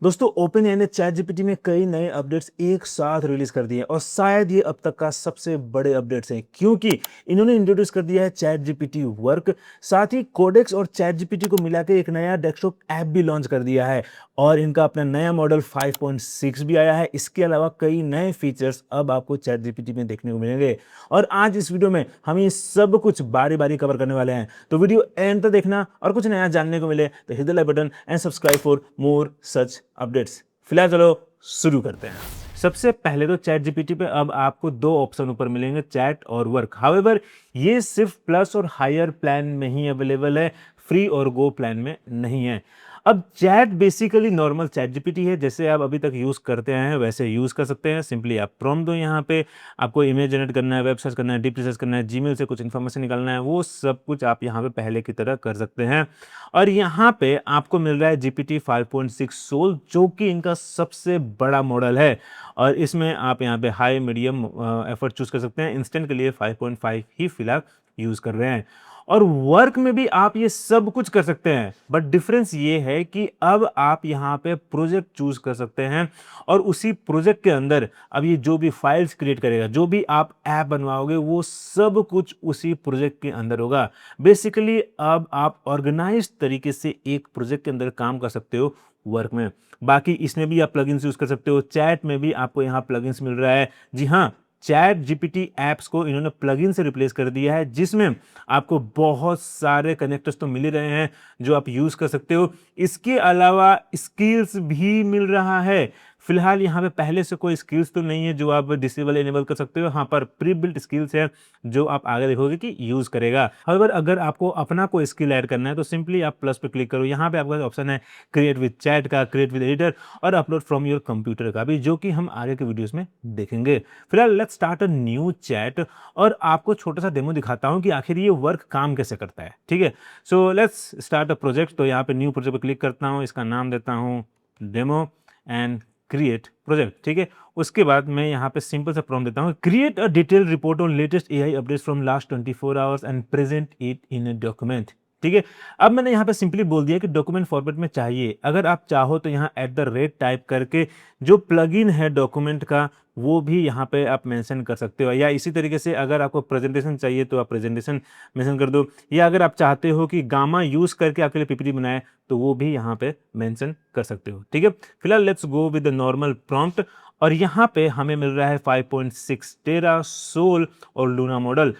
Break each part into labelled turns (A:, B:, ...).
A: दोस्तों ओपनएआई ने chat GPT में कई नए अपडेट्स एक साथ रिलीज कर दिए हैं और शायद ये अब तक का सबसे बड़े अपडेट्स हैं क्योंकि इन्होंने इंट्रोड्यूस कर दिया है चैट जीपीटी वर्क। साथ ही कोडेक्स और चैट जीपीटी को मिला के एक नया डेस्कटॉप ऐप भी लॉन्च कर दिया है और इनका अपना नया मॉडल 5.6 भी आया है। इसके अलावा कई नए फीचर्स अब आपको चैट जीपीटी में देखने को मिलेंगे और आज इस वीडियो में हम ये सब कुछ बारी बारी कवर करने वाले हैं, तो वीडियो एंड तक देखना और कुछ नया जानने को मिले तो hit the like button and subscribe for more such updates. फिलहाल चलो शुरू करते हैं। सबसे पहले तो चैट जीपीटी पे अब आपको दो ऑप्शन ऊपर मिलेंगे, चैट और वर्क। हाउएवर ये सिर्फ प्लस और हायर प्लान में ही अवेलेबल है, फ्री और गो प्लान में नहीं है। अब chat basically normal chat GPT है, जैसे आप अभी तक यूज करते आए हैं वैसे यूज कर सकते हैं। सिंपली आप प्रॉम्प्ट दो, यहाँ पे आपको इमेज जनरेट करना है, वेब सर्च करना है, डीप रिसर्च करना है, जीमेल से कुछ इन्फॉर्मेशन निकालना है, वो सब कुछ आप यहाँ पे पहले की तरह कर सकते हैं। और यहाँ पे आपको मिल रहा है जीपीटी 5.6 सोल, जो कि इनका सबसे बड़ा मॉडल है और इसमें आप यहाँ पे हाई मीडियम एफर्ट चूज कर सकते हैं। इंस्टेंट के लिए 5.5 ही फिलहाल यूज कर रहे हैं और वर्क में भी आप ये सब कुछ कर सकते हैं, बट डिफरेंस ये है कि अब आप यहाँ पे प्रोजेक्ट चूज कर सकते हैं और उसी प्रोजेक्ट के अंदर अब ये जो भी फाइल्स क्रिएट करेगा, जो भी आप ऐप बनवाओगे, वो सब कुछ उसी प्रोजेक्ट के अंदर होगा। बेसिकली अब आप ऑर्गेनाइज तरीके से एक प्रोजेक्ट के अंदर काम कर सकते हो वर्क में। बाकी इसमें भी आप प्लगइन्स यूज कर सकते हो, चैट में भी आपको यहाँ प्लगइन्स मिल रहा है। जी हाँ, चैट जीपीटी एप्स को इन्होंने प्लगइन से रिप्लेस कर दिया है, जिसमें आपको बहुत सारे कनेक्टर्स तो मिल ही रहे हैं जो आप यूज कर सकते हो। इसके अलावा स्किल्स भी मिल रहा है। फिलहाल यहाँ पे पहले से कोई स्किल्स तो नहीं है जो आप डिसेबल इनेबल कर सकते हो, हाँ पर प्री बिल्ट स्किल्स है जो आप आगे देखोगे कि यूज करेगा। हाउएवर अगर आपको अपना कोई स्किल ऐड करना है तो सिंपली आप प्लस पे क्लिक करो। यहाँ पे आपका ऑप्शन है क्रिएट विद चैट का, क्रिएट विद एडिटर और अपलोड फ्रॉम योर कंप्यूटर का भी, जो कि हम आगे के वीडियोस में देखेंगे। फिलहाल let's start a new chat और आपको छोटा सा डेमो दिखाता हूं कि आखिर ये वर्क काम कैसे करता है। ठीक है, so let's start a project. तो यहाँ पे न्यू प्रोजेक्ट पे क्लिक करता हूं, इसका नाम देता हूं डेमो एंड क्रिएट प्रोजेक्ट। ठीक है, उसके बाद मैं यहाँ पे सिंपल सा प्रॉम्प्ट देता हूँ, create a detail report on latest AI updates from last 24 hours and present it in a document. ठीक है, अब मैंने यहाँ पे सिंपली बोल दिया कि डॉक्यूमेंट फॉर्मेट में चाहिए। अगर आप चाहो तो यहाँ @ टाइप करके जो प्लगइन है डॉक्यूमेंट का वो भी यहाँ पे आप मेंशन कर सकते हो, या इसी तरीके से अगर आपको प्रेजेंटेशन चाहिए तो आप प्रेजेंटेशन मेंशन कर दो, या अगर आप चाहते हो कि गामा यूज करके आपके लिए पीपीटी बनाए तो वो भी यहाँ पे मेंशन कर सकते हो। ठीक है, फिलहाल let's go with the normal prompt और यहाँ पे हमें मिल रहा है 5.6 टेरा सोल और लूना मॉडल।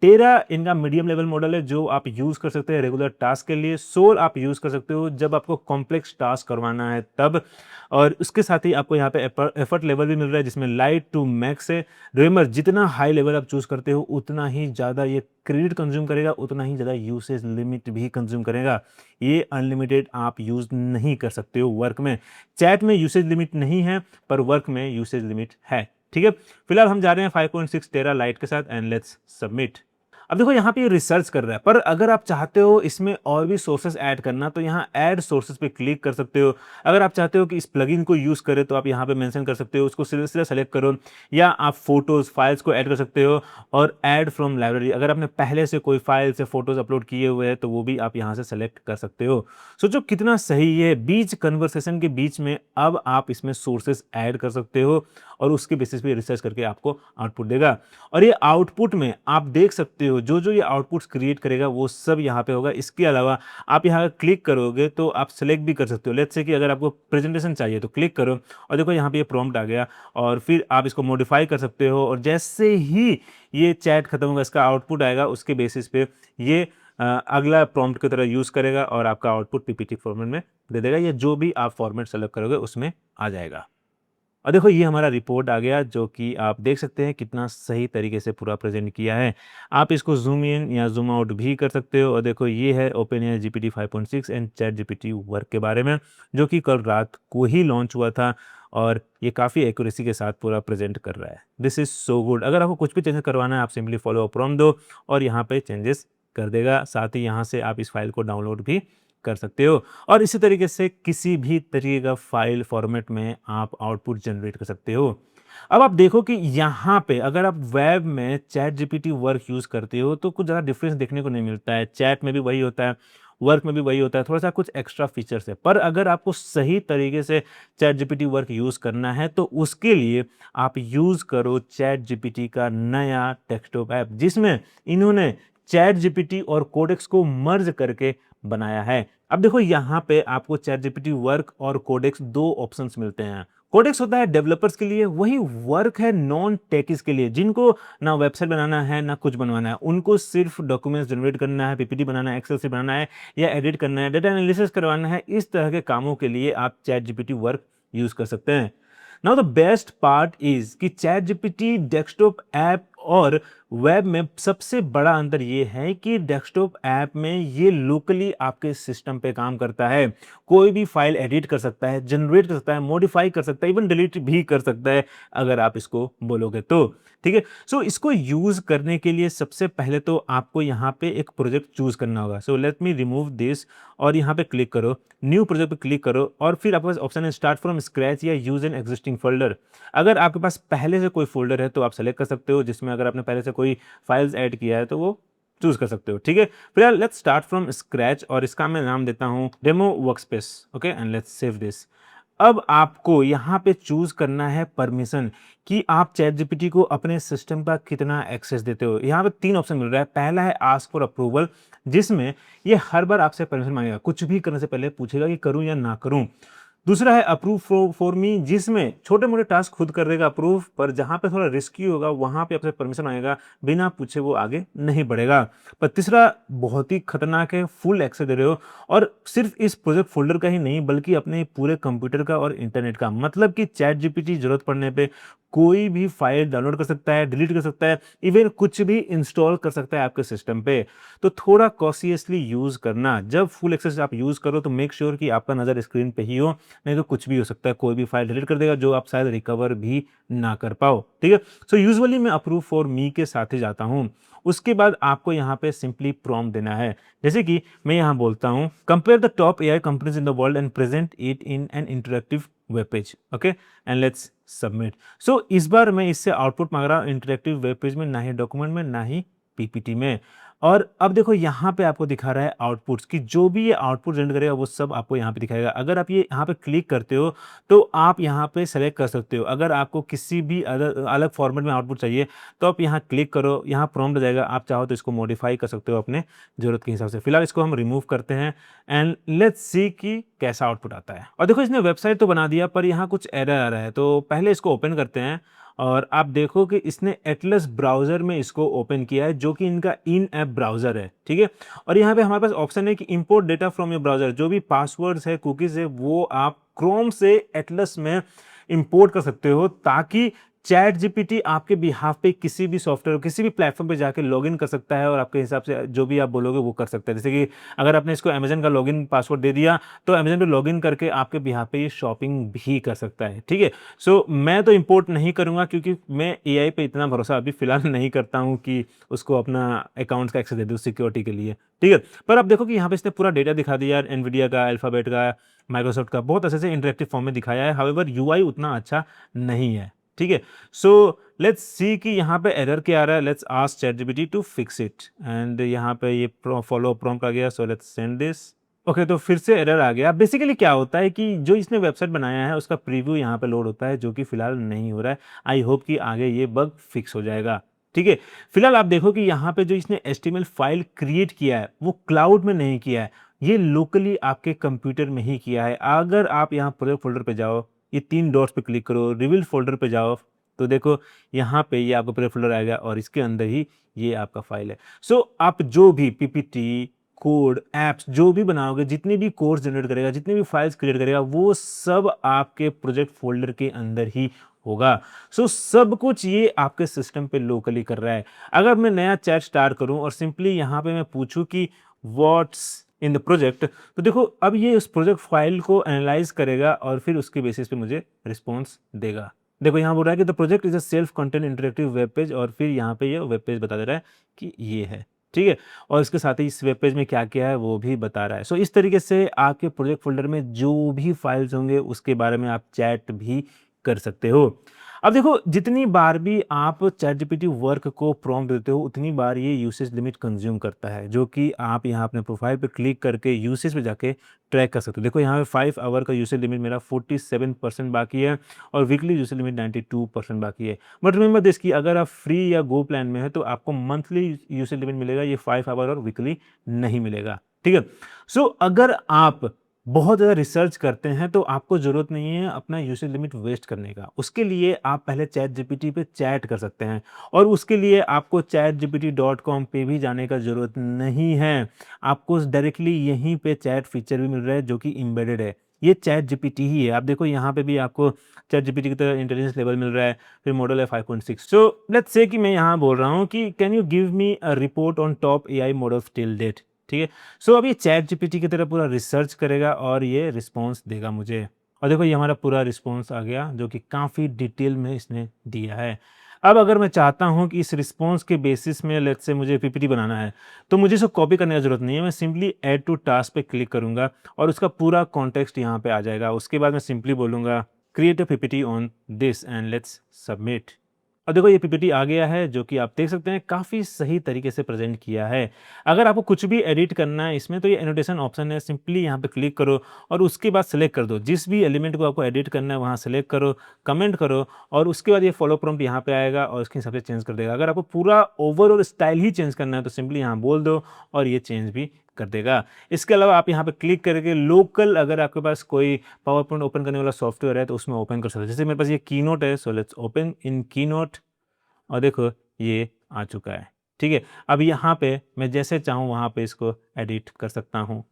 A: टेरा इनका मीडियम लेवल मॉडल है जो आप यूज कर सकते हैं रेगुलर टास्क के लिए। सोल आप यूज कर सकते हो जब आपको कॉम्प्लेक्स टास्क करवाना है तब, और उसके साथ ही आपको यहाँ पे एफर्ट लेवल भी मिल रहा है जिसमें लाइट टू मैक्स है। रिमेंबर, जितना हाई लेवल आप चूज करते हो उतना ही ज़्यादा ये क्रेडिट कंज्यूम करेगा, उतना ही ज़्यादा यूसेज लिमिट भी कंज्यूम करेगा। ये अनलिमिटेड आप यूज नहीं कर सकते हो वर्क में। चैट में यूसेज लिमिट नहीं है पर वर्क में यूसेज लिमिट है। ठीक है, फिलहाल हम जा रहे हैं 5.6 टेरा लाइट के साथ एंड लेट्स सबमिट। अब देखो यहाँ पे ये रिसर्च कर रहा है, पर अगर आप चाहते हो इसमें और भी सोर्सेस ऐड करना तो यहाँ ऐड सोर्सेस पे क्लिक कर सकते हो। अगर आप चाहते हो कि इस प्लगइन को यूज करें तो आप यहाँ पे मेंशन कर सकते हो, उसको सीधे सीधे सेलेक्ट करो, या आप फोटोज फाइल्स को ऐड कर सकते हो और ऐड फ्रॉम लाइब्रेरी। अगर आपने पहले से कोई फाइल से फोटोज अपलोड किए हुए हैं तो वो भी आप यहाँ से सेलेक्ट कर सकते हो। सोचो कितना सही है, बीच कन्वर्सेशन के बीच में अब आप इसमें सोर्सेस ऐड कर सकते हो और उसके बेसिस पे रिसर्च करके आपको आउटपुट देगा। और ये आउटपुट में आप देख सकते हो जो जो ये आउटपुट्स क्रिएट करेगा वो सब यहाँ पे होगा। इसके अलावा आप यहाँ क्लिक करोगे तो आप सेलेक्ट भी कर सकते हो। लेट्स से कि अगर आपको प्रेजेंटेशन चाहिए तो क्लिक करो और देखो यहाँ पे ये प्रॉम्प्ट आ गया और फिर आप इसको मॉडिफाई कर सकते हो, और जैसे ही ये चैट खत्म होगा इसका आउटपुट आएगा, उसके बेसिस पे ये अगला प्रॉम्प्ट की तरह यूज करेगा और आपका आउटपुट पीपीटी फॉर्मेट में दे देगा, या जो भी आप फॉर्मेट सेलेक्ट करोगे उसमें आ जाएगा। और देखो ये हमारा रिपोर्ट आ गया जो कि आप देख सकते हैं कितना सही तरीके से पूरा प्रेजेंट किया है। आप इसको जूम इन या जूम आउट भी कर सकते हो। और देखो ये है OpenAI GPT 5.6 and chat GPT work के बारे में, जो कि कल रात को ही लॉन्च हुआ था और ये काफ़ी एक्यूरेसी के साथ पूरा प्रेजेंट कर रहा है। This is so good. अगर आपको कुछ भी चेंजेस करवाना है आप सिंपली फॉलो प्रॉम्प्ट दो और यहाँ पे चेंजेस कर देगा। साथ ही यहाँ से आप इस फाइल को डाउनलोड भी कर सकते हो और इसी तरीके से किसी भी तरीके का फाइल फॉर्मेट में आप आउटपुट जनरेट कर सकते हो। अब आप देखो कि यहाँ पे अगर आप वेब में चैट जीपीटी वर्क यूज करते हो तो कुछ ज़्यादा डिफरेंस देखने को नहीं मिलता है। चैट में भी वही होता है, वर्क में भी वही होता है, थोड़ा सा कुछ एक्स्ट्रा फीचर्स है। पर अगर आपको सही तरीके से चैट जीपीटी वर्क यूज़ करना है तो उसके लिए आप यूज़ करो चैट जीपीटी का नया डेस्कटॉप ऐप, जिसमें इन्होंने चैट जीपीटी और कोडेक्स को मर्ज करके बनाया है। अब देखो यहाँ पे आपको चैट जीपीटी वर्क और कोडेक्स दो ऑप्शंस मिलते हैं। कोडेक्स होता है डेवलपर्स के लिए, वही वर्क है नॉन टेकिस के लिए, जिनको ना वेबसाइट बनाना है ना कुछ बनवाना है, उनको सिर्फ डॉक्यूमेंट्स जनरेट करना है, पीपीटी बनाना है, एक्सेल से बनाना है या एडिट करना है, डेटा एनालिसिस करवाना है। इस तरह के कामों के लिए आप चैट जीपीटी वर्क यूज कर सकते हैं। Now the best part is कि चैट जीपीटी डेस्कटॉप ऐप और वेब में सबसे बड़ा अंतर ये है कि डेस्कटॉप ऐप में ये लोकली आपके सिस्टम पे काम करता है। कोई भी फाइल एडिट कर सकता है, जनरेट कर सकता है, मॉडिफाई कर सकता है, इवन डिलीट भी कर सकता है अगर आप इसको बोलोगे तो। ठीक है, सो इसको यूज करने के लिए सबसे पहले तो आपको यहाँ पे एक प्रोजेक्ट चूज करना होगा। So let me remove this और यहाँ पे क्लिक करो, न्यू प्रोजेक्ट पे क्लिक करो और फिर आपके पास ऑप्शन है स्टार्ट फ्रॉम स्क्रैच या यूज एन एग्जिस्टिंग फोल्डर। अगर आपके पास पहले से कोई फोल्डर है तो आप सेलेक्ट कर सकते हो, जिसमें अगर आपने पहले से कोई फाइल्स ऐड किया है तो वो चूज कर सकते हो। ठीक है, फिलहाल लेट्स स्टार्ट फ्रॉम स्क्रैच और इसका मैं नाम देता हूं demo workspace. Okay, and let's save this. अब आपको यहाँ पे चूज करना है परमिशन कि आप चैट जीपीटी को अपने सिस्टम का कितना एक्सेस देते हो। यहाँ पे 3 ऑप्शन मिल रहा है। पहला है आस्क फॉर अप्रूवल, जिसमें ये हर बार आपसे परमिशन मांगेगा, कुछ भी करने से पहले पूछेगा कि करूं या ना करूं। दूसरा है अप्रूव फॉर मी, जिसमें छोटे मोटे टास्क खुद कर देगा अप्रूव, पर जहां पे थोड़ा रिस्की होगा वहां पे आपसे परमिशन मांगेगा, बिना पूछे वो आगे नहीं बढ़ेगा। पर तीसरा बहुत ही खतरनाक है, फुल एक्सेस दे रहे हो, और सिर्फ इस प्रोजेक्ट फोल्डर का ही नहीं बल्कि अपने पूरे कंप्यूटर का और इंटरनेट का। मतलब कि चैट जीपीटी जरूरत पड़ने पे कोई भी फाइल डाउनलोड कर सकता है, डिलीट कर सकता है, इवन कुछ भी इंस्टॉल कर सकता है आपके सिस्टम पे। तो थोड़ा कॉशियसली यूज करना। जब फुल एक्सेस आप यूज करो तो मेक श्योर कि आपका नजर स्क्रीन पे ही हो, नहीं तो कुछ भी हो सकता है, कोई भी फाइल डिलीट कर देगा जो आप शायद रिकवर भी ना कर पाओ। ठीक है, सो यूजुअली मैं अप्रूव फॉर मी के साथ ही जाता हूं। उसके बाद आपको यहाँ पे सिंपली प्रॉम्प्ट देना है, जैसे कि मैं यहाँ बोलता हूँ compare the top AI companies in the world and present it in an interactive web page. Okay, and let's submit. So इस बार मैं इससे आउटपुट मांग रहा हूँ इंटरेक्टिव वेब पेज में, ना ही डॉक्यूमेंट में, ना ही पीपीटी में। और अब देखो यहाँ पे आपको दिखा रहा है आउटपुट्स की, जो भी ये आउटपुट जनरेट करेगा वो सब आपको यहाँ पे दिखाएगा। अगर आप ये यहाँ पे क्लिक करते हो तो आप यहाँ पे सेलेक्ट कर सकते हो। अगर आपको किसी भी अलग फॉर्मेट में आउटपुट चाहिए तो आप यहाँ क्लिक करो, यहाँ प्रॉम्प्ट आ जाएगा, आप चाहो तो इसको मॉडिफाई कर सकते हो अपने जरूरत के हिसाब से। फिलहाल इसको हम रिमूव करते हैं एंड लेट्स सी कि कैसा आउटपुट आता है। और देखो इसने वेबसाइट तो बना दिया पर यहाँ कुछ एरर आ रहा है, तो पहले इसको ओपन करते हैं और आप देखो कि इसने एटलस ब्राउजर में इसको ओपन किया है, जो कि इनका इन ऐप ब्राउजर है। ठीक है, और यहाँ पे हमारे पास ऑप्शन है कि import data from your browser, जो भी पासवर्ड्स है, कुकीज है, वो आप क्रोम से एटलस में इंपोर्ट कर सकते हो, ताकि चैट जीपीटी आपके बिहाफ पे किसी भी सॉफ्टवेयर किसी भी प्लेटफॉर्म पे जाके लॉगिन कर सकता है और आपके हिसाब से जो भी आप बोलोगे वो कर सकता है। जैसे कि अगर आपने इसको अमेजन का लॉगिन पासवर्ड दे दिया तो अमेजन पे लॉगिन करके आपके बिहाफ पे ये शॉपिंग भी कर सकता है। ठीक है, सो मैं तो इंपोर्ट नहीं करूंगा क्योंकि मैं एआई पे इतना भरोसा अभी फिलहाल नहीं करता हूं कि उसको अपना अकाउंट का एक्सेस दे दूं सिक्योरिटी के लिए। ठीक है, पर अब देखो कि यहाँ पे इसने पूरा डेटा दिखा दिया, एनवीडिया का, अल्फाबेट का, माइक्रोसॉफ्ट का, बहुत अच्छे से इंटरेक्टिव फॉर्म में दिखाया है। हाउएवर यूआई उतना अच्छा नहीं है। ठीक है, सो लेट्स सी कि यहाँ पे एरर क्या आ रहा है। Let's ask ChatGPT to fix it and यहाँ पे ये फॉलो प्रॉम्प्ट आ गया। So let's send this. Okay, तो फिर से एरर आ गया। बेसिकली क्या होता है कि जो इसने वेबसाइट बनाया है उसका प्रीव्यू यहाँ पे लोड होता है, जो कि फिलहाल नहीं हो रहा है। आई होप कि आगे ये बग फिक्स हो जाएगा। ठीक है, फिलहाल आप देखो कि यहाँ पे जो इसने HTML फाइल क्रिएट किया है वो क्लाउड में नहीं किया है, ये लोकली आपके कंप्यूटर में ही किया है। अगर आप यहाँ प्रोजेक्ट फोल्डर पे जाओ, ये 3 डॉट्स पे क्लिक करो, रिवील फोल्डर पे जाओ, तो देखो यहाँ पे ये आपका प्रोजेक्ट फोल्डर आएगा और इसके अंदर ही ये आपका फाइल है। सो आप जो भी पीपीटी, कोड, एप्स जो भी बनाओगे, जितने भी कोड्स जनरेट करेगा, जितने भी फाइल्स क्रिएट करेगा, वो सब आपके प्रोजेक्ट फोल्डर के अंदर ही होगा। सो सब कुछ ये आपके सिस्टम पे लोकली कर रहा है। अगर मैं नया चैट स्टार्ट करूं और सिंपली यहाँ पे मैं पूछूं कि व्हाट्स इन द प्रोजेक्ट, तो देखो अब ये उस प्रोजेक्ट फाइल को एनालाइज करेगा और फिर उसके बेसिस पे मुझे रिस्पॉन्स देगा। देखो यहाँ बोल रहा है कि the project is a self content interactive web page, और फिर यहाँ पे ये वेब पेज बता दे रहा है कि ये है। ठीक है, और इसके साथ ही इस वेब पेज में क्या क्या है वो भी बता रहा है। सो इस तरीके से आपके प्रोजेक्ट फोल्डर में जो भी फाइल्स होंगे उसके बारे में आप चैट भी कर सकते हो। अब देखो जितनी बार भी आप चैटजीपीटी वर्क को प्रॉम्प्ट देते हो उतनी बार ये यूसेज लिमिट कंज्यूम करता है, जो कि आप यहाँ अपने प्रोफाइल पे क्लिक करके यूसेज पे जाके ट्रैक कर सकते हो। देखो यहाँ पे 5 आवर का यूसेज लिमिट मेरा 47% बाकी है और वीकली यूसेज लिमिट 92% बाकी है। बट रिमेंबर दिस कि अगर आप फ्री या गो प्लान में है तो आपको मंथली यूसेज लिमिट मिलेगा, ये 5 आवर और वीकली नहीं मिलेगा। ठीक है। सो अगर आप बहुत ज़्यादा रिसर्च करते हैं तो आपको ज़रूरत नहीं है अपना यूसेज लिमिट वेस्ट करने का। उसके लिए आप पहले चैट जीपीटी पे चैट कर सकते हैं और उसके लिए आपको chatgpt.com पे भी जाने का ज़रूरत नहीं है। आपको डायरेक्टली यहीं पे चैट फीचर भी मिल रहा है जो कि एम्बेडेड है। ये चैट जीपीटी ही है। आप देखो यहाँ पे भी आपको चैट जीपीटी की तरह इंटेलिजेंस लेवल मिल रहा है, फिर मॉडल है 5.6। सो लेट्स से कि मैं यहाँ बोल रहा हूँ कि can you give me a report on top AI models till date. ठीक है। सो अब ये चैट जीपीटी की तरह पूरा रिसर्च करेगा और ये रिस्पॉन्स देगा मुझे। और देखो ये हमारा पूरा रिस्पॉन्स आ गया जो कि काफ़ी डिटेल में इसने दिया है। अब अगर मैं चाहता हूँ कि इस रिस्पॉन्स के बेसिस में लेट्स से मुझे पीपीटी बनाना है तो मुझे इसको कॉपी करने की ज़रूरत नहीं है। मैं सिंपली ऐड टू टास्क पे क्लिक करूँगा और उसका पूरा कॉन्टेक्स्ट यहाँ पे आ जाएगा। उसके बाद मैं सिंपली बोलूँगा create a PPT on this and let's submit. और देखो ये पीपीटी आ गया है जो कि आप देख सकते हैं काफ़ी सही तरीके से प्रेजेंट किया है। अगर आपको कुछ भी एडिट करना है इसमें तो ये एनोटेशन ऑप्शन है, सिंपली यहाँ पे क्लिक करो और उसके बाद सेलेक्ट कर दो। जिस भी एलिमेंट को आपको एडिट करना है वहाँ सेलेक्ट करो, कमेंट करो और उसके बाद ये फॉलो प्रॉम्प्ट यहाँ पे आएगा और उसके हिसाब से चेंज कर देगा। अगर आपको पूरा ओवरऑल स्टाइल ही चेंज करना है तो सिंपली यहाँ बोल दो और ये चेंज भी कर देगा। इसके अलावा आप यहाँ पे क्लिक करके लोकल अगर आपके पास कोई पावर पॉइंट ओपन करने वाला सॉफ्टवेयर है तो उसमें ओपन कर सकते हैं। जैसे मेरे पास ये कीनोट है, so let's open in keynote और देखो ये आ चुका है। ठीक है। अब यहाँ पे मैं जैसे चाहूँ वहाँ पे इसको एडिट कर सकता हूँ।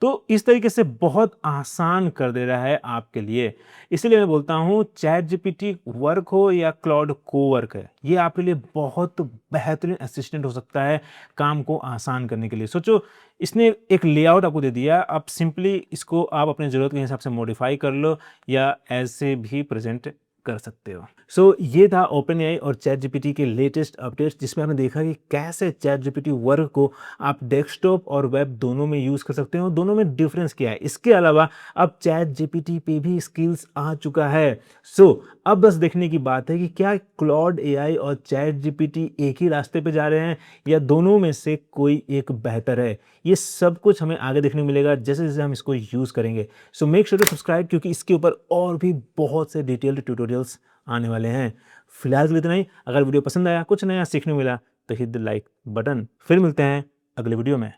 A: तो इस तरीके से बहुत आसान कर दे रहा है आपके लिए। इसलिए मैं बोलता हूँ चैट जीपीटी वर्क हो या क्लाउड कोवर्क है, ये आपके लिए बहुत बेहतरीन असिस्टेंट हो सकता है काम को आसान करने के लिए। सोचो इसने एक लेआउट आपको दे दिया, आप सिंपली इसको आप अपने ज़रूरत के हिसाब से मॉडिफाई कर लो या ऐसे भी प्रेजेंट कर सकते हो। सो ये था ओपन एआई और चैट जीपीटी के लेटेस्ट अपडेट्स जिसमें आपने देखा कि कैसे चैट जीपीटी वर्क को आप डेस्कटॉप और वेब दोनों में यूज़ कर सकते हो, दोनों में डिफरेंस क्या है। इसके अलावा अब चैट जीपीटी पे भी स्किल्स आ चुका है। सो अब बस देखने की बात है कि क्या क्लॉड एआई और चैट जीपीटी एक ही रास्ते पे जा रहे हैं या दोनों में से कोई एक बेहतर है। ये सब कुछ हमें आगे देखने को मिलेगा जैसे जैसे हम इसको यूज़ करेंगे। So make sure to subscribe क्योंकि इसके ऊपर और भी बहुत से डिटेल्ड ट्यूटोरियल्स आने वाले हैं। फिलहाल के लिए इतना ही। अगर वीडियो पसंद आया, कुछ नया सीखने को मिला तो हिट द लाइक बटन। फिर मिलते हैं अगले वीडियो में।